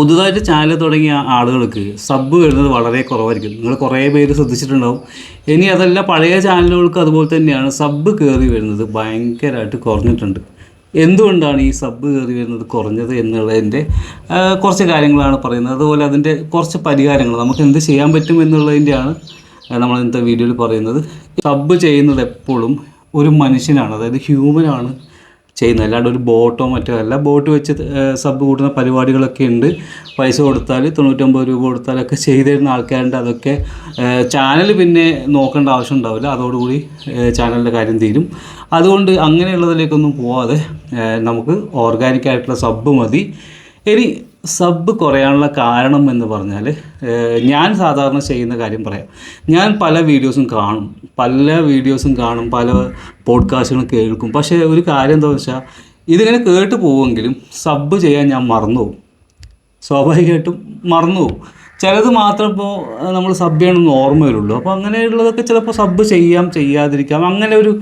പുതുതായിട്ട് ചാനൽ തുടങ്ങിയ ആളുകൾക്ക് സബ് വരുന്നത് വളരെ കുറവായിരിക്കും. നിങ്ങൾ കുറേ പേര് ശ്രദ്ധിച്ചിട്ടുണ്ടാവും. ഇനി അതല്ല, പഴയ ചാനലുകൾക്ക് അതുപോലെ തന്നെയാണ് സബ് കയറി വരുന്നത് ഭയങ്കരമായിട്ട് കുറഞ്ഞിട്ടുണ്ട്. എന്തുകൊണ്ടാണ് ഈ സബ് കയറി വരുന്നത് കുറഞ്ഞത് എന്നുള്ളതിൻ്റെ കുറച്ച് കാര്യങ്ങളാണ് പറയുന്നത്. അതുപോലെ അതിൻ്റെ കുറച്ച് പരിഹാരങ്ങൾ നമുക്ക് എന്ത് ചെയ്യാൻ പറ്റും എന്നുള്ളതിൻ്റെയാണ് നമ്മൾ ഇന്നത്തെ വീഡിയോയിൽ പറയുന്നത്. സബ് ചെയ്യുന്നത് എപ്പോഴും ഒരു മനുഷ്യനാണ്, അതായത് ഹ്യൂമനാണ് ചെയ്യുന്നത്, അല്ലാണ്ട് ഒരു ബോട്ടോ മറ്റോ അല്ല. ബോട്ട് വെച്ച് സബ് കൂട്ടുന്ന പരിപാടികളൊക്കെ ഉണ്ട്. പൈസ കൊടുത്താൽ 99 രൂപ കൊടുത്താലൊക്കെ ചെയ്തു തരുന്ന ആൾക്കാരുണ്ട്. അതൊക്കെ ചാനൽ പിന്നെ നോക്കേണ്ട ആവശ്യം ഉണ്ടാവില്ല, അതോടുകൂടി ചാനലിൻ്റെ കാര്യം തീരും. അതുകൊണ്ട് അങ്ങനെയുള്ളതിലേക്കൊന്നും പോവാതെ നമുക്ക് ഓർഗാനിക്കായിട്ടുള്ള സബ് മതി. ഇനി സബ് കുറയാനുള്ള കാരണം എന്ന് പറഞ്ഞാൽ, ഞാൻ സാധാരണ ചെയ്യുന്ന കാര്യം പറയാം. ഞാൻ പല വീഡിയോസും കാണും, പല പോഡ്കാസ്റ്റുകളും കേൾക്കും. പക്ഷേ ഒരു കാര്യം എന്താണെന്ന് വെച്ചാൽ, ഇതിങ്ങനെ കേട്ട് പോവുമെങ്കിലും സബ് ചെയ്യാൻ ഞാൻ മറന്നു പോകും. സ്വാഭാവികമായിട്ടും മറന്നു പോകും. ചിലത് മാത്രം ഇപ്പോൾ നമ്മൾ സബ് ചെയ്യണമെന്ന് ഓർമ്മ വരുള്ളൂ. അപ്പോൾ അങ്ങനെയുള്ളതൊക്കെ ചിലപ്പോൾ സബ് ചെയ്യാതിരിക്കാം. അങ്ങനെ ഒരു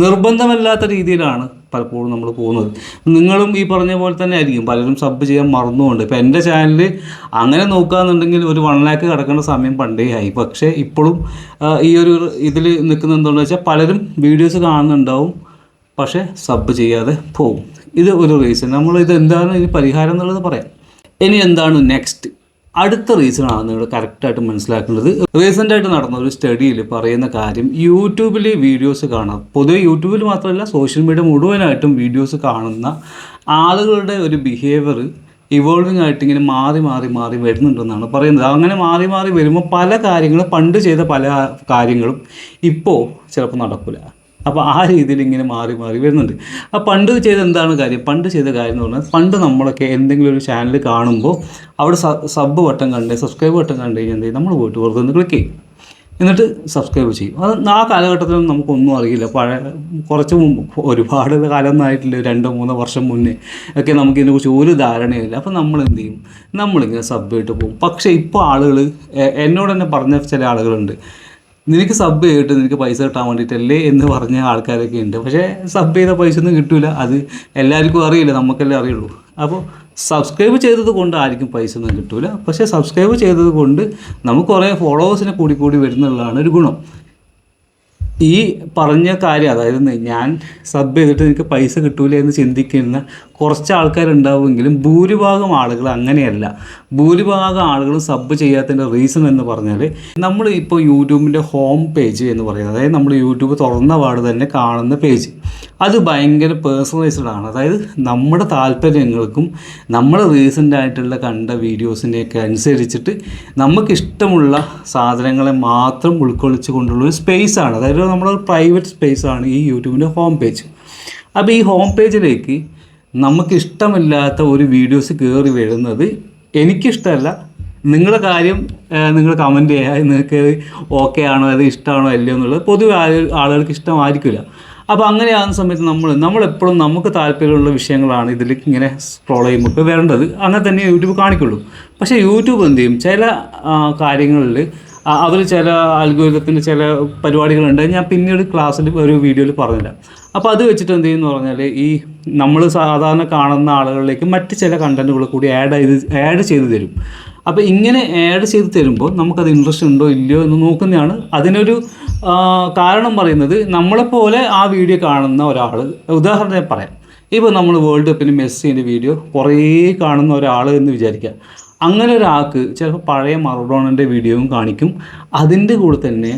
നിർബന്ധമല്ലാത്ത രീതിയിലാണ് പലപ്പോഴും നമ്മൾ പോകുന്നത്. നിങ്ങളും ഈ പറഞ്ഞ പോലെ തന്നെ ആയിരിക്കും, പലരും സബ് ചെയ്യാൻ മറന്നുകൊണ്ട്. ഇപ്പോൾ എൻ്റെ ചാനൽ അങ്ങനെ നോക്കുകയെന്നുണ്ടെങ്കിൽ ഒരു 1 lakh കിടക്കേണ്ട സമയം പണ്ടേ ആയി. പക്ഷേ ഇപ്പോഴും ഈ ഒരു ഇതിൽ നിൽക്കുന്നത് എന്താണെന്ന് വെച്ചാൽ, പലരും വീഡിയോസ് കാണുന്നുണ്ടാവും, പക്ഷേ സബ് ചെയ്യാതെ പോകും. ഇത് ഒരു റീസൺ. നമ്മളിത് എന്താണ് ഈ പരിഹാരം എന്നുള്ളത് പറയാം. ഇനി എന്താണ് നെക്സ്റ്റ് അടുത്ത റീസണാണ് നിങ്ങൾ കറക്റ്റായിട്ട് മനസ്സിലാക്കേണ്ടത്. റീസെൻ്റായിട്ട് നടന്ന ഒരു സ്റ്റഡിയിൽ പറയുന്ന കാര്യം, യൂട്യൂബിൽ വീഡിയോസ് കാണാം, പൊതുവെ യൂട്യൂബിൽ മാത്രമല്ല സോഷ്യൽ മീഡിയ മുഴുവനായിട്ടും വീഡിയോസ് കാണുന്ന ആളുകളുടെ ഒരു ബിഹേവിയർ ഇവോൾവിങ് ആയിട്ട് ഇങ്ങനെ മാറി വരുന്നുണ്ടെന്നാണ് പറയുന്നത്. അങ്ങനെ മാറി വരുമ്പോൾ പല കാര്യങ്ങളും, പണ്ട് ചെയ്ത പല കാര്യങ്ങളും ഇപ്പോൾ ചിലപ്പോൾ നടക്കില്ല. അപ്പോൾ ആ രീതിയിൽ ഇങ്ങനെ മാറി വരുന്നുണ്ട്. അപ്പോൾ പണ്ട് ചെയ്ത എന്താണ് കാര്യം? പണ്ട് ചെയ്ത കാര്യം എന്ന് പറഞ്ഞാൽ, പണ്ട് നമ്മളൊക്കെ എന്തെങ്കിലും ഒരു ചാനൽ കാണുമ്പോൾ അവിടെ സബ് ബട്ടൺ സബ്സ്ക്രൈബ് ബട്ടൺ കണ്ടു കഴിഞ്ഞാൽ എന്ത് ചെയ്യും? നമ്മൾ പോയിട്ട് വെറുതെ ഒന്ന് ക്ലിക്ക് ചെയ്യും, എന്നിട്ട് സബ്സ്ക്രൈബ് ചെയ്യും. അത് ആ കാലഘട്ടത്തിലൊന്നും നമുക്കൊന്നും അറിയില്ല. കുറച്ച് മുമ്പ്, ഒരുപാട് കാലമൊന്നും ആയിട്ടില്ല, 2-3 വർഷം മുന്നേ ഒക്കെ നമുക്കിതിനെക്കുറിച്ച് ഒരു ധാരണയില്ല. അപ്പോൾ നമ്മൾ എന്ത് ചെയ്യും? നമ്മളിങ്ങനെ സബ് ചെയ്തിട്ട് പോകും. പക്ഷേ ഇപ്പോൾ ആളുകൾ എന്നോട് തന്നെ പറഞ്ഞ ചില ആളുകളുണ്ട്, നിനക്ക് സബ് ചെയ്തിട്ട് നിനക്ക് പൈസ കിട്ടാൻ വേണ്ടിയിട്ടല്ലേ എന്ന് പറഞ്ഞ ആൾക്കാരൊക്കെ ഉണ്ട്. പക്ഷേ സബ് ചെയ്ത പൈസ ഒന്നും കിട്ടില്ല. അത് എല്ലാവർക്കും അറിയില്ല, നമുക്കല്ലേ അറിയുള്ളൂ. അപ്പോൾ സബ്സ്ക്രൈബ് ചെയ്തത് കൊണ്ട് ആർക്കും പൈസ ഒന്നും കിട്ടില്ല. പക്ഷേ സബ്സ്ക്രൈബ് ചെയ്തത് കൊണ്ട് നമുക്ക് കുറേ ഫോളോവേഴ്സിനെ കൂടി വരുന്നുള്ളതാണ് ഒരു ഗുണം. ഈ പറഞ്ഞ കാര്യം, അതായത് ഞാൻ സബ് ചെയ്തിട്ട് എനിക്ക് പൈസ കിട്ടൂല എന്ന് ചിന്തിക്കുന്ന കുറച്ച് ആൾക്കാരുണ്ടാവുമെങ്കിലും ഭൂരിഭാഗം ആളുകൾ അങ്ങനെയല്ല. ഭൂരിഭാഗം ആളുകൾ സബ് ചെയ്യാത്തതിൻ്റെ റീസൺ എന്ന് പറഞ്ഞാൽ, നമ്മൾ ഇപ്പോൾ യൂട്യൂബിൻ്റെ ഹോം പേജ് എന്ന് പറയുന്നത്, അതായത് നമ്മൾ യൂട്യൂബ് തുറന്ന പാട് തന്നെ കാണുന്ന പേജ്, അത് ഭയങ്കര പേഴ്സണലൈസ്ഡ് ആണ്. അതായത് നമ്മുടെ താല്പര്യങ്ങൾക്കും നമ്മൾ റീസെൻ്റായിട്ടുള്ള കണ്ട വീഡിയോസിനെയൊക്കെ അനുസരിച്ചിട്ട് നമുക്കിഷ്ടമുള്ള സാധനങ്ങളെ മാത്രം ഉൾക്കൊള്ളിച്ച് കൊണ്ടുള്ളൊരു സ്പേസാണ്. അതായത് നമ്മുടെ പ്രൈവറ്റ് സ്പേസാണ് ഈ യൂട്യൂബിൻ്റെ ഹോം പേജ്. അപ്പോൾ ഈ ഹോം പേജിലേക്ക് നമുക്കിഷ്ടമില്ലാത്ത ഒരു വീഡിയോസ് കയറി വരുന്നത് എനിക്കിഷ്ടമല്ല. നിങ്ങളുടെ കാര്യം നിങ്ങൾ കമൻറ്റ് ചെയ്യുക, നിങ്ങൾക്ക് ഓക്കെ ആണോ, അത് ഇഷ്ടമാണോ അല്ലയോ എന്നുള്ളത് പൊതുവെ ആളുകൾക്ക് ഇഷ്ടമായിരിക്കില്ല. അപ്പോൾ അങ്ങനെയാകുന്ന സമയത്ത് നമ്മളെപ്പോഴും നമുക്ക് താല്പര്യമുള്ള വിഷയങ്ങളാണ് ഇതിലേക്ക് ഇങ്ങനെ സ്ക്രോൾ ചെയ്യുമ്പോൾ വരേണ്ടത്. അങ്ങനെ തന്നെ യൂട്യൂബ് കാണിക്കുള്ളൂ. പക്ഷേ യൂട്യൂബ് എന്ത് ചെയ്യും? ചില കാര്യങ്ങളിൽ അവർ ചില അൽഗോരിതത്തിൻ്റെ ചില പരിപാടികളുണ്ട്, ഞാൻ പിന്നീട് ക്ലാസ്സിൽ ഒരു വീഡിയോയിൽ പറഞ്ഞില്ല. അപ്പോൾ അത് വെച്ചിട്ട് എന്ത് ചെയ്യുമെന്ന് പറഞ്ഞാൽ, ഈ നമ്മൾ സാധാരണ കാണുന്ന ആളുകളിലേക്ക് മറ്റ് ചില കണ്ടൻറ്റുകൾ കൂടി ആഡ് ചെയ്ത് തരും. അപ്പോൾ ഇങ്ങനെ ആഡ് ചെയ്ത് തരുമ്പോൾ നമുക്കത് ഇൻട്രസ്റ്റ് ഉണ്ടോ ഇല്ലയോ എന്ന് നോക്കുന്നതാണ്. അതിനൊരു കാരണം പറയുന്നത്, നമ്മളെപ്പോലെ ആ വീഡിയോ കാണുന്ന ഒരാൾ, ഉദാഹരണം പറയാം, ഇപ്പോൾ നമ്മൾ വേൾഡ് കപ്പിന് മെസ്സിൻ്റെ വീഡിയോ കുറേ കാണുന്ന ഒരാൾ എന്ന് വിചാരിക്കുക. അങ്ങനെ ഒരാൾക്ക് ചിലപ്പോൾ പഴയ മറഡോണൻ്റെ വീഡിയോയും കാണിക്കും, അതിൻ്റെ കൂടെ തന്നെ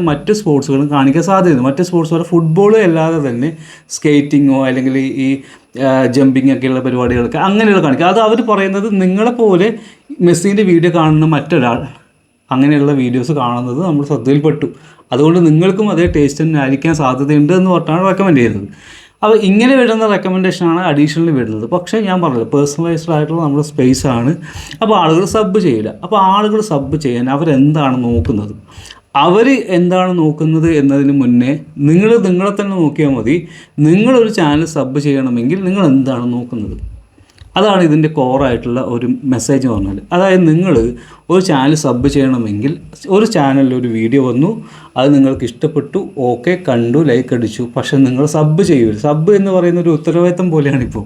മറ്റ് സ്പോർട്സുകളും കാണിക്കാൻ സാധ്യതയുണ്ട്. മറ്റ് സ്പോർട്സ് പോലെ ഫുട്ബോൾ അല്ലാതെ തന്നെ സ്കേറ്റിങ്ങോ അല്ലെങ്കിൽ ഈ ജമ്പിങ് ഒക്കെയുള്ള പരിപാടികളൊക്കെ അങ്ങനെയുള്ള കാണിക്കുക. അത് അവർ പറയുന്നത്, നിങ്ങളെപ്പോലെ മെസ്സിൻ്റെ വീഡിയോ കാണുന്ന മറ്റൊരാൾ അങ്ങനെയുള്ള വീഡിയോസ് കാണുന്നത് നമ്മൾ ശ്രദ്ധയിൽപ്പെട്ടു, അതുകൊണ്ട് നിങ്ങൾക്കും അതേ ടേസ്റ്റ് തന്നെ ആയിരിക്കാൻ സാധ്യതയുണ്ട് എന്ന് പറഞ്ഞാണ് റെക്കമെൻഡ് ചെയ്യുന്നത്. അപ്പോൾ ഇങ്ങനെ വരുന്ന റെക്കമെൻഡേഷനാണ് അഡീഷണലി വരുന്നത്. പക്ഷേ ഞാൻ പറഞ്ഞത് പേഴ്സണലൈസ്ഡ് ആയിട്ടുള്ള നമ്മുടെ സ്പേസാണ്. അപ്പോൾ ആളുകൾ സബ് ചെയ്യില്ല. അപ്പോൾ ആളുകൾ സബ് ചെയ്യാൻ അവരെന്താണ് നോക്കുന്നത്? അവർ എന്താണ് നോക്കുന്നത് എന്നതിന് മുന്നേ നിങ്ങളെ തന്നെ നോക്കിയാൽ മതി. നിങ്ങളൊരു ചാനൽ സബ് ചെയ്യണമെങ്കിൽ നിങ്ങൾ എന്താണ് നോക്കുന്നത്? അതാണ് ഇതിൻ്റെ കോറായിട്ടുള്ള ഒരു മെസ്സേജ് പറഞ്ഞാൽ. അതായത് നിങ്ങൾ ഒരു ചാനൽ സബ് ചെയ്യണമെങ്കിൽ ഒരു ചാനലിൽ ഒരു വീഡിയോ വന്നു, അത് നിങ്ങൾക്ക് ഇഷ്ടപ്പെട്ടു, ഓക്കെ കണ്ടു, ലൈക്ക് അടിച്ചു, പക്ഷെ നിങ്ങൾ സബ് ചെയ്യൂല. സബ് എന്ന് പറയുന്ന ഒരു ഉത്തരവാദിത്തം പോലെയാണിപ്പോൾ.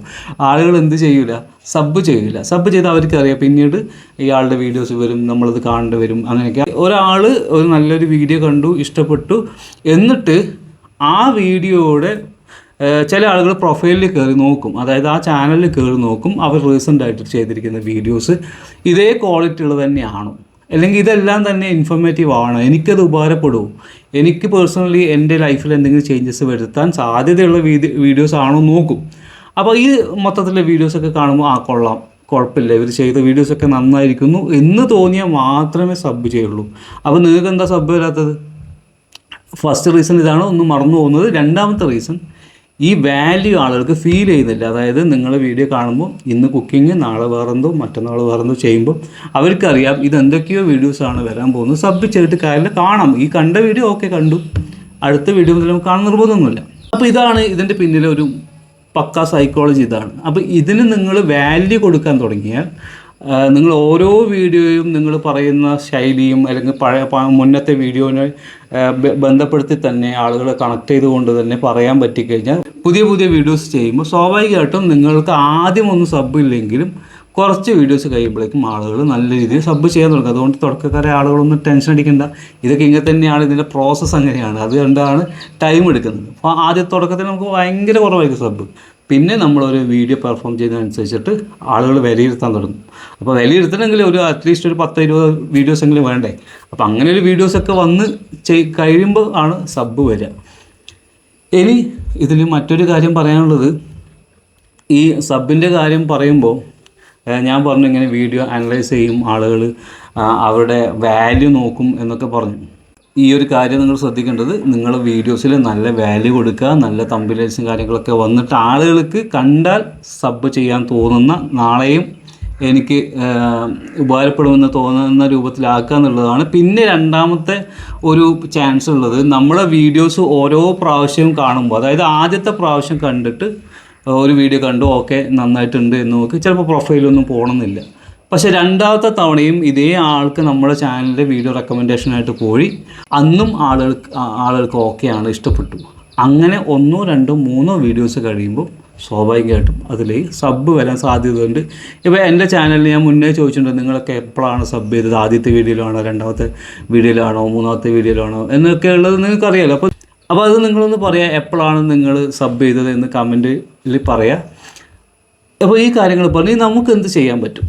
ആളുകൾ എന്ത് ചെയ്യൂല, സബ് ചെയ്യൂല. സബ് ചെയ്ത് അവർക്കറിയാം പിന്നീട് ഇയാളുടെ വീഡിയോസ് വരും, നമ്മളത് കാണേണ്ടി വരും. അങ്ങനെയൊക്കെ ഒരാൾ ഒരു നല്ലൊരു വീഡിയോ കണ്ടു, ഇഷ്ടപ്പെട്ടു, എന്നിട്ട് ആ വീഡിയോയുടെ ചില ആളുകൾ പ്രൊഫൈലിൽ കയറി നോക്കും, അതായത് ആ ചാനലിൽ കയറി നോക്കും അവർ റീസെൻ്റായിട്ട് ചെയ്തിരിക്കുന്ന വീഡിയോസ് ഇതേ ക്വാളിറ്റി ഉള്ളത് തന്നെയാണോ, അല്ലെങ്കിൽ ഇതെല്ലാം തന്നെ ഇൻഫോർമേറ്റീവ് ആണോ, എനിക്കത് ഉപകാരപ്പെടുമോ, എനിക്ക് പേഴ്സണലി എൻ്റെ ലൈഫിൽ എന്തെങ്കിലും ചേഞ്ചസ് വരുത്താൻ സാധ്യതയുള്ള വീഡിയോസ് ആണോ നോക്കും. അപ്പോൾ ഈ മൊത്തത്തിലുള്ള വീഡിയോസൊക്കെ കാണുമ്പോൾ കൊള്ളാം, കുഴപ്പമില്ല, ഇവർ ചെയ്ത വീഡിയോസൊക്കെ നന്നായിരിക്കുന്നു എന്ന് തോന്നിയാൽ മാത്രമേ സബ് ചെയ്യുള്ളൂ. അപ്പോൾ നിങ്ങൾക്ക് എന്താ സബ് വരാത്തത്? ഫസ്റ്റ് റീസൺ ഇതാണ്, ഒന്ന് മറന്നു പോകുന്നത്. രണ്ടാമത്തെ റീസൺ, ഈ വാല്യൂ ആളുകൾക്ക് ഫീൽ ചെയ്യുന്നില്ല. അതായത് നിങ്ങൾ വീഡിയോ കാണുമ്പോൾ ഇന്ന് കുക്കിങ്, നാളെ വേറെന്തോ, മറ്റന്നാൾ വേറെന്തോ ചെയ്യുമ്പോൾ അവർക്കറിയാം ഇതെന്തൊക്കെയോ വീഡിയോസാണ് വരാൻ പോകുന്നത്. സബ് ചെയ്തിട്ട് കാര്യമില്ല, കാണാം. ഈ കണ്ട വീഡിയോ ഓക്കെ കണ്ടു, അടുത്ത വീഡിയോ മുതൽ നമുക്ക് കാണാൻ നിർബന്ധമൊന്നുമില്ല. അപ്പോൾ ഇതാണ് ഇതിൻ്റെ പിന്നിലെ ഒരു പക്ക സൈക്കോളജി ഇതാണ്. അപ്പോൾ ഇതിന് നിങ്ങൾ വാല്യൂ കൊടുക്കാൻ തുടങ്ങിയാൽ നിങ്ങൾ ഓരോ വീഡിയോയും നിങ്ങൾ പറയുന്ന ശൈലിയും അല്ലെങ്കിൽ മുന്നത്തെ വീഡിയോനെ ബന്ധപ്പെടുത്തി തന്നെ ആളുകളെ കണക്ട് ചെയ്തുകൊണ്ട് തന്നെ പറയാൻ പറ്റിക്കഴിഞ്ഞാൽ പുതിയ പുതിയ വീഡിയോസ് ചെയ്യുമ്പോൾ സ്വാഭാവികമായിട്ടും നിങ്ങൾക്ക് ആദ്യം ഒന്നും സബ് ഇല്ലെങ്കിലും കുറച്ച് വീഡിയോസ് കഴിയുമ്പോഴേക്കും ആളുകൾ നല്ല രീതിയിൽ സബ് ചെയ്യാൻ തുടങ്ങും. അതുകൊണ്ട് തുടക്കക്കാരെ ആളുകളൊന്നും ടെൻഷൻ അടിക്കേണ്ട. ഇതൊക്കെ ഇങ്ങനെ തന്നെയാണ്, ഇതിൻ്റെ പ്രോസസ്സ് അങ്ങനെയാണ്. അതുകൊണ്ടാണ് ടൈം എടുക്കുന്നത്. അപ്പോൾ ആദ്യ തുടക്കത്തിൽ നമുക്ക് ഭയങ്കര കുറവായിരിക്കും സബ്. പിന്നെ നമ്മളൊരു വീഡിയോ പെർഫോം ചെയ്യുന്നതനുസരിച്ചിട്ട് ആളുകൾ വിലയിരുത്താൻ തുടങ്ങും. അപ്പോൾ വിലയിരുത്തണമെങ്കിൽ ഒരു അറ്റ്ലീസ്റ്റ് ഒരു 10-20 വീഡിയോസെങ്കിലും വേണ്ടേ. അപ്പോൾ അങ്ങനെ ഒരു വീഡിയോസൊക്കെ വന്ന് കഴിയുമ്പോൾ ആണ് സബ് വരിക. ഇനി ഇതിൽ മറ്റൊരു കാര്യം പറയാനുള്ളത്, ഈ സബിൻ്റെ കാര്യം പറയുമ്പോൾ ഞാൻ പറഞ്ഞു ഇങ്ങനെ വീഡിയോ അനലൈസ് ചെയ്യും ആളുകൾ, അവരുടെ വാല്യൂ നോക്കും എന്നൊക്കെ പറഞ്ഞു. ഈ ഒരു കാര്യം നിങ്ങൾ ശ്രദ്ധിക്കേണ്ടത്, നിങ്ങൾ വീഡിയോസിൽ നല്ല വാല്യൂ കൊടുക്കുക, നല്ല തമ്പനയിൽസും കാര്യങ്ങളൊക്കെ വന്നിട്ട് ആളുകൾക്ക് കണ്ടാൽ സബ് ചെയ്യാൻ തോന്നുന്ന, നാളെയും എനിക്ക് ഉപകാരപ്പെടുമെന്ന് തോന്നുന്ന രൂപത്തിലാക്കുക എന്നുള്ളതാണ്. പിന്നെ രണ്ടാമത്തെ ഒരു ചാൻസ് ഉള്ളത്, നമ്മളെ വീഡിയോസ് ഓരോ പ്രാവശ്യവും കാണുമ്പോൾ, അതായത് ആദ്യത്തെ പ്രാവശ്യം കണ്ടിട്ട് ഒരു വീഡിയോ കണ്ടു ഓക്കെ നന്നായിട്ടുണ്ട് എന്ന് നോക്കി ചിലപ്പോൾ പ്രൊഫൈലൊന്നും പോകണമെന്നില്ല. പക്ഷേ രണ്ടാമത്തെ ഇതേ ആൾക്ക് നമ്മുടെ ചാനലിൻ്റെ വീഡിയോ റെക്കമെൻഡേഷനായിട്ട് പോയി അന്നും ആളുകൾക്ക് ഓക്കെയാണ്, ഇഷ്ടപ്പെട്ടു. അങ്ങനെ 1, 2, 3 വീഡിയോസ് കഴിയുമ്പോൾ സ്വാഭാവികമായിട്ടും അതിൽ സബ് വരാൻ സാധ്യതയുണ്ട്. ഇപ്പോൾ എൻ്റെ ചാനലിൽ ഞാൻ മുന്നേ ചോദിച്ചിട്ടുണ്ട്, നിങ്ങളൊക്കെ എപ്പോഴാണ് സബ് ചെയ്തത്, ആദ്യത്തെ വീഡിയോയിലാണോ, രണ്ടാമത്തെ വീഡിയോയിലാണോ, മൂന്നാമത്തെ വീഡിയോയിലാണോ എന്നൊക്കെ ഉള്ളത് നിങ്ങൾക്കറിയാമല്ലോ. അപ്പോൾ അത് നിങ്ങളൊന്ന് പറയാം, എപ്പോഴാണ് നിങ്ങൾ സബ് ചെയ്തത് എന്ന് കമൻറ്റിൽ പറയാം. അപ്പോൾ ഈ കാര്യങ്ങൾ പറഞ്ഞ് നമുക്ക് എന്ത് ചെയ്യാൻ പറ്റും?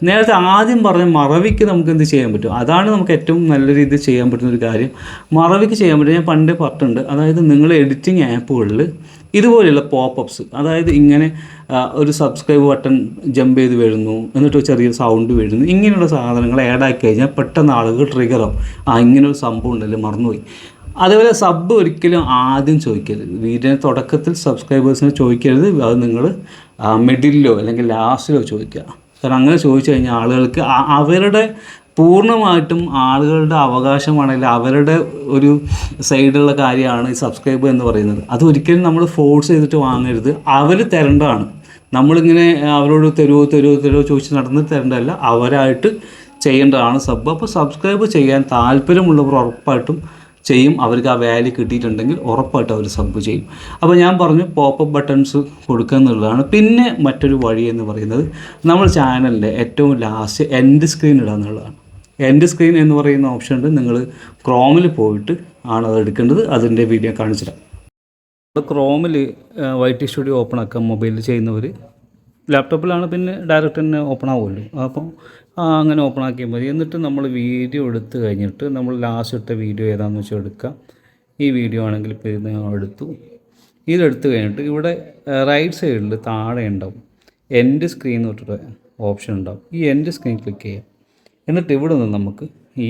നേരത്തെ ആദ്യം പറഞ്ഞ മറവിക്ക് നമുക്ക് എന്ത് ചെയ്യാൻ പറ്റും? അതാണ് നമുക്ക് ഏറ്റവും നല്ല രീതിയിൽ ചെയ്യാൻ പറ്റുന്നൊരു കാര്യം. മറവിക്ക് ചെയ്യാൻ പറ്റും, ഞാൻ പണ്ടേ പറഞ്ഞിട്ടുണ്ട്. അതായത് നിങ്ങൾ എഡിറ്റിംഗ് ആപ്പുകളിൽ ഇതുപോലെയുള്ള പോപ്പപ്സ്, അതായത് ഇങ്ങനെ ഒരു സബ്സ്ക്രൈബ് ബട്ടൺ ജമ്പ് ചെയ്ത് വരുന്നു, എന്നിട്ട് ചെറിയൊരു സൗണ്ട് വരുന്നു, ഇങ്ങനെയുള്ള സാധനങ്ങൾ ആഡാക്കി കഴിഞ്ഞാൽ പെട്ടെന്ന് ആളുകൾ ട്രിഗറാവും. ഇങ്ങനൊരു സംഭവം ഉണ്ടല്ലോ, മറന്നുപോയി. അതേപോലെ സബ് ഒരിക്കലും ആദ്യം ചോദിക്കരുത്. വീഡിയോയുടെ തുടക്കത്തിൽ സബ്സ്ക്രൈബേഴ്സിനെ ചോദിക്കരുത്. അത് നിങ്ങൾ മിഡിലോ അല്ലെങ്കിൽ ലാസ്റ്റിലോ ചോദിക്കുക. കാരണം അങ്ങനെ ചോദിച്ചു കഴിഞ്ഞാൽ ആളുകൾക്ക് അവരുടെ പൂർണ്ണമായിട്ടും ആളുകളുടെ അവകാശമാണെങ്കിൽ അവരുടെ ഒരു സൈഡിലുള്ള കാര്യമാണ് ഈ സബ്സ്ക്രൈബ് എന്ന് പറയുന്നത്. അതൊരിക്കലും നമ്മൾ ഫോഴ്സ് ചെയ്തിട്ട് വാങ്ങരുത്. അവർ തരേണ്ടതാണ്. നമ്മളിങ്ങനെ അവരോട് തരുമോ ചോദിച്ച് നടന്ന് തരേണ്ടതല്ല, അവരായിട്ട് ചെയ്യേണ്ടതാണ് സബ്. അപ്പോൾ സബ്സ്ക്രൈബ് ചെയ്യാൻ താല്പര്യമുള്ളവർ ഉറപ്പായിട്ടും ചെയ്യും. അവർക്ക് ആ വാല്യൂ കിട്ടിയിട്ടുണ്ടെങ്കിൽ ഉറപ്പായിട്ട് അവർ സബ് ചെയ്യും. അപ്പോൾ ഞാൻ പറഞ്ഞു പോപ്പപ്പ് ബട്ടൺസ് കൊടുക്കുക എന്നുള്ളതാണ്. പിന്നെ മറ്റൊരു വഴി എന്ന് പറയുന്നത്, നമ്മൾ ചാനലിൻ്റെ ഏറ്റവും ലാസ്റ്റ് എൻഡ് സ്ക്രീൻ ഇടുക എന്നുള്ളതാണ്. എൻഡ് സ്ക്രീൻ എന്ന് പറയുന്ന ഓപ്ഷൻ ഉണ്ട്. നിങ്ങൾ ക്രോമിൽ പോയിട്ട് ആണ് അത് എടുക്കേണ്ടത്. അതിൻ്റെ വീഡിയോ കാണിച്ചിടാം. ക്രോമിൽ YT സ്റ്റുഡിയോ ഓപ്പൺ ആക്കാം. മൊബൈലിൽ ചെയ്യുന്നവർ, ലാപ്ടോപ്പിലാണ് പിന്നെ ഡയറക്റ്റ് തന്നെ ഓപ്പൺ ആവുമല്ലോ. അപ്പം അങ്ങനെ ഓപ്പൺ ആക്കിയാൽ മതി. എന്നിട്ട് നമ്മൾ വീഡിയോ എടുത്ത് കഴിഞ്ഞിട്ട് നമ്മൾ ലാസ്റ്റ് ഇട്ട വീഡിയോ ഏതാണെന്ന് വെച്ചാൽ എടുക്കാം. ഈ വീഡിയോ ആണെങ്കിൽ ഇപ്പോൾ ഇത് എടുത്തു. ഇതെടുത്ത് കഴിഞ്ഞിട്ട് ഇവിടെ റൈറ്റ് സൈഡിൽ താഴെ ഉണ്ടാവും എൻഡ് സ്ക്രീൻ എന്ന് പറഞ്ഞിട്ട് ഓപ്ഷൻ ഉണ്ടാവും. ഈ എൻഡ് സ്ക്രീൻ ക്ലിക്ക് ചെയ്യാം. എന്നിട്ട് ഇവിടെ നിന്ന് നമുക്ക് ഈ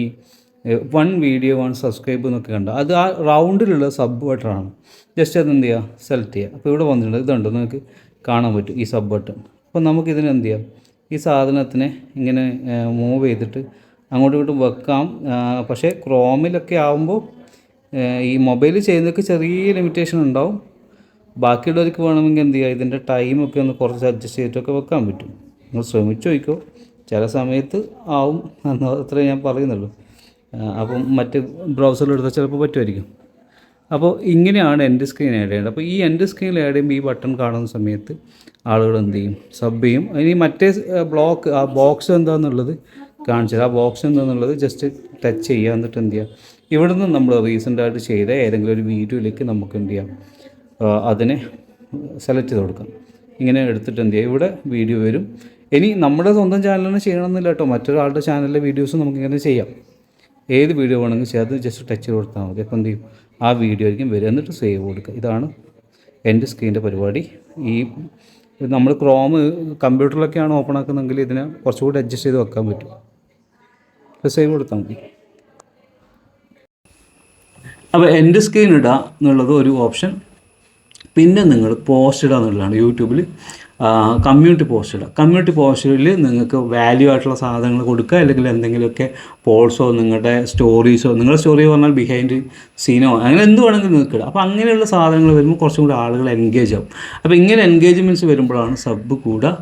1 വീഡിയോ 1 സബ്സ്ക്രൈബ് എന്നൊക്കെ കണ്ട അത് ആ റൗണ്ടിലുള്ള സബ് ബട്ടണാണ്. ജസ്റ്റ് അത് എന്ത് ചെയ്യുക, സെലക്ട് ചെയ്യുക. അപ്പോൾ ഇവിടെ വന്നിട്ടുണ്ട്, ഇതുണ്ട്, നിങ്ങൾക്ക് കാണാൻ പറ്റും ഈ സബ് ബട്ടൺ. അപ്പോൾ നമുക്കിതിന് എന്ത് ചെയ്യാം, ഈ സാധനത്തിനെ ഇങ്ങനെ മൂവ് ചെയ്തിട്ട് അങ്ങോട്ടും ഇങ്ങോട്ടും വെക്കാം. പക്ഷേ ക്രോമിലൊക്കെ ആകുമ്പോൾ ഈ മൊബൈലിൽ ചെയ്യുന്നതൊക്കെ ചെറിയ ലിമിറ്റേഷൻ ഉണ്ടാവും. ബാക്കിയുള്ളവർക്ക് വേണമെങ്കിൽ എന്ത് ചെയ്യുക, ഇതിൻ്റെ ടൈമൊക്കെ ഒന്ന് കുറച്ച് അഡ്ജസ്റ്റ് ചെയ്തിട്ടൊക്കെ വെക്കാൻ പറ്റും. നിങ്ങൾ ശ്രമിച്ചു നോക്കിക്കോ, ചില സമയത്ത് ആവും എന്ന് അത്രേ ഞാൻ പറയുന്നുള്ളൂ. അപ്പം മറ്റ് ബ്രൗസറിലെടുത്താൽ ചിലപ്പോൾ പറ്റുമായിരിക്കും. അപ്പോൾ ഇങ്ങനെയാണ് എൻഡ് സ്ക്രീൻ ആഡ് ചെയ്യേണ്ടത്. അപ്പോൾ ഈ എൻഡ് സ്ക്രീനിൽ ആഡ് ചെയ്യുമ്പോൾ ഈ ബട്ടൺ കാണുന്ന സമയത്ത് ആളുകൾ എന്ത് ചെയ്യും, സബ് ചെയ്യും. ഇനി മറ്റേ ബ്ലോക്ക് ആ ബോക്സ് എന്താണെന്നുള്ളത് കാണിച്ചത്, ആ ബോക്സ് എന്താണെന്നുള്ളത് ജസ്റ്റ് ടച്ച് ചെയ്യുക. എന്നിട്ട് എന്ത് ചെയ്യുക, ഇവിടുന്ന് നമ്മൾ റീസെൻ്റായിട്ട് ചെയ്ത ഏതെങ്കിലും ഒരു വീഡിയോയിലേക്ക് നമുക്ക് എന്ത് ചെയ്യാം, അതിനെ സെലക്ട് ചെയ്ത് കൊടുക്കാം. ഇങ്ങനെ എടുത്തിട്ട് എന്ത് ചെയ്യുക, ഇവിടെ വീഡിയോ വരും. ഇനി നമ്മുടെ സ്വന്തം ചാനലിന് ചെയ്യണമെന്നില്ല കേട്ടോ, മറ്റൊരാളുടെ ചാനലിലെ വീഡിയോസ് നമുക്കിങ്ങനെ ചെയ്യാം. ഏത് വീഡിയോ വേണമെങ്കിൽ ചെയ്യാം, അത് ജസ്റ്റ് ടച്ച് ചെയ്ത് കൊടുത്താൽ മതി. അപ്പോൾ എന്ത് ചെയ്യും, ആ വീഡിയോ ആയിരിക്കും വരിക. എന്നിട്ട് സേവ് കൊടുക്കുക. ഇതാണ് എൻ്റെ സ്ക്രീനിൻ്റെ പരിപാടി. ഈ നമ്മൾ ക്രോം കമ്പ്യൂട്ടറിലൊക്കെയാണ് ഓപ്പൺ ആക്കുന്നതെങ്കിൽ ഇതിനെ കുറച്ചുകൂടി അഡ്ജസ്റ്റ് ചെയ്ത് വെക്കാൻ പറ്റും. അപ്പോൾ സേവ് കൊടുത്താൽ മതി. അപ്പോൾ എൻ്റെ സ്ക്രീൻ ഇടുക എന്നുള്ളത് ഒരു ഓപ്ഷൻ. പിന്നെ നിങ്ങൾ പോസ്റ്റ് ഇടുക എന്നുള്ളതാണ്. യൂട്യൂബിൽ കമ്മ്യൂണിറ്റി പോസ്റ്റ് ഇടുക. കമ്മ്യൂണിറ്റി പോസ്റ്റിൽ നിങ്ങൾക്ക് വാല്യൂ ആയിട്ടുള്ള സാധനങ്ങൾ കൊടുക്കുക, അല്ലെങ്കിൽ എന്തെങ്കിലുമൊക്കെ പോൾസോ നിങ്ങളുടെ സ്റ്റോറീസോ, നിങ്ങളുടെ സ്റ്റോറി പറഞ്ഞാൽ ബിഹൈൻഡ് സീനോ അങ്ങനെ എന്ത് വേണമെങ്കിലും നിങ്ങൾക്ക് ഇടാം. അപ്പോൾ അങ്ങനെയുള്ള സാധനങ്ങൾ വരുമ്പോൾ കുറച്ചും കൂടി ആളുകൾ എൻഗേജ് ആവും. അപ്പോൾ ഇങ്ങനെ എൻഗേജ്മെൻറ്റ്സ് വരുമ്പോഴാണ് സബ് കൂടുക.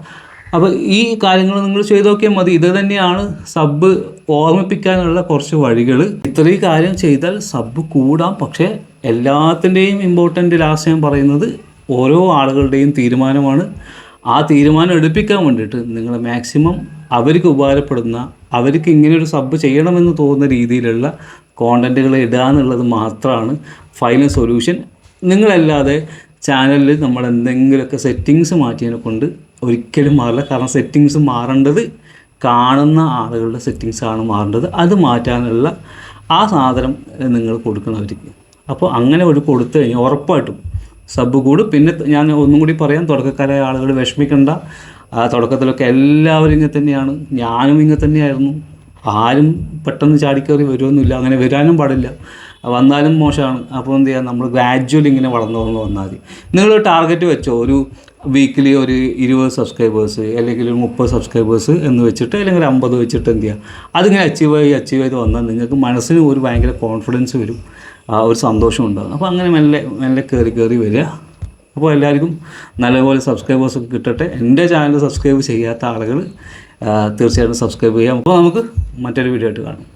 അപ്പോൾ ഈ കാര്യങ്ങൾ നിങ്ങൾ ചെയ്ത് നോക്കിയാൽ മതി. ഇത് തന്നെയാണ് സബ് ഓർമ്മിപ്പിക്കാനുള്ള കുറച്ച് വഴികൾ. ഇത്രയും കാര്യം ചെയ്താൽ സബ് കൂടാം. പക്ഷേ എല്ലാത്തിൻ്റെയും ഇമ്പോർട്ടൻ്റ് ലാസ്റ്റ് ഞാൻ പറയുന്നത് ഓരോ ആളുകളുടെയും തീരുമാനമാണ്. ആ തീരുമാനം എടുപ്പിക്കാൻ വേണ്ടിയിട്ട് നിങ്ങൾ മാക്സിമം അവർക്ക് ഉപകാരപ്പെടുന്ന, അവർക്ക് ഇങ്ങനെയൊരു സബ് ചെയ്യണമെന്ന് തോന്നുന്ന രീതിയിലുള്ള കോണ്ടൻറ്റുകൾ ഇടുക എന്നുള്ളത് മാത്രമാണ് ഫൈനൽ സൊല്യൂഷൻ. നിങ്ങളല്ലാതെ ചാനലിൽ നമ്മൾ എന്തെങ്കിലുമൊക്കെ സെറ്റിങ്സ് മാറ്റിയതിനെ കൊണ്ട് ഒരിക്കലും മാറില്ല. കാരണം സെറ്റിങ്സ് മാറേണ്ടത് കാണുന്ന ആളുകളുടെ സെറ്റിങ്സാണ് മാറേണ്ടത്. അത് മാറ്റാനുള്ള ആ സാധനം നിങ്ങൾ കൊടുക്കുന്നവർക്ക്. അപ്പോൾ അങ്ങനെ ഒരു കൊടുത്തു കഴിഞ്ഞാൽ ഉറപ്പായിട്ടും സബ് കൂടും. പിന്നെ ഞാൻ ഒന്നും കൂടി പറയാം, തുടക്കക്കാരായ ആളുകൾ വിഷമിക്കേണ്ട. തുടക്കത്തിലൊക്കെ എല്ലാവരും ഇങ്ങനെ തന്നെയാണ്, ഞാനും ഇങ്ങനെ തന്നെയായിരുന്നു. ആരും പെട്ടെന്ന് ചാടിക്കയറി വരുമൊന്നുമില്ല, അങ്ങനെ വരാനും പാടില്ല, വന്നാലും മോശമാണ്. അപ്പോൾ എന്ത് ചെയ്യുക, നമ്മൾ ഗ്രാജുവലി ഇങ്ങനെ വളർന്നു വന്നാൽ മതി. നിങ്ങൾ ടാർഗറ്റ് വെച്ചോ, ഒരു വീക്കിലി ഒരു 20 സബ്സ്ക്രൈബേഴ്സ് അല്ലെങ്കിൽ ഒരു 30 സബ്സ്ക്രൈബേഴ്സ് എന്ന് വെച്ചിട്ട്, അല്ലെങ്കിൽ 50 വെച്ചിട്ട് എന്ത് ചെയ്യുക, അതിങ്ങനെ അച്ചീവ് ചെയ്ത് വന്നാൽ നിങ്ങൾക്ക് മനസ്സിന് ഒരു ഭയങ്കര കോൺഫിഡൻസ് വരും, ഒരു സന്തോഷം ഉണ്ടാകും. അപ്പോൾ അങ്ങനെ മെല്ലെ കയറി വരിക. അപ്പോൾ എല്ലാവർക്കും നല്ലപോലെ സബ്സ്ക്രൈബേഴ്സൊക്കെ കിട്ടട്ടെ. എൻ്റെ ചാനൽ സബ്സ്ക്രൈബ് ചെയ്യാത്ത ആളുകൾ തീർച്ചയായിട്ടും സബ്സ്ക്രൈബ് ചെയ്യാം. അപ്പോൾ നമുക്ക് മറ്റൊരു വീഡിയോ ആയിട്ട് കാണാം.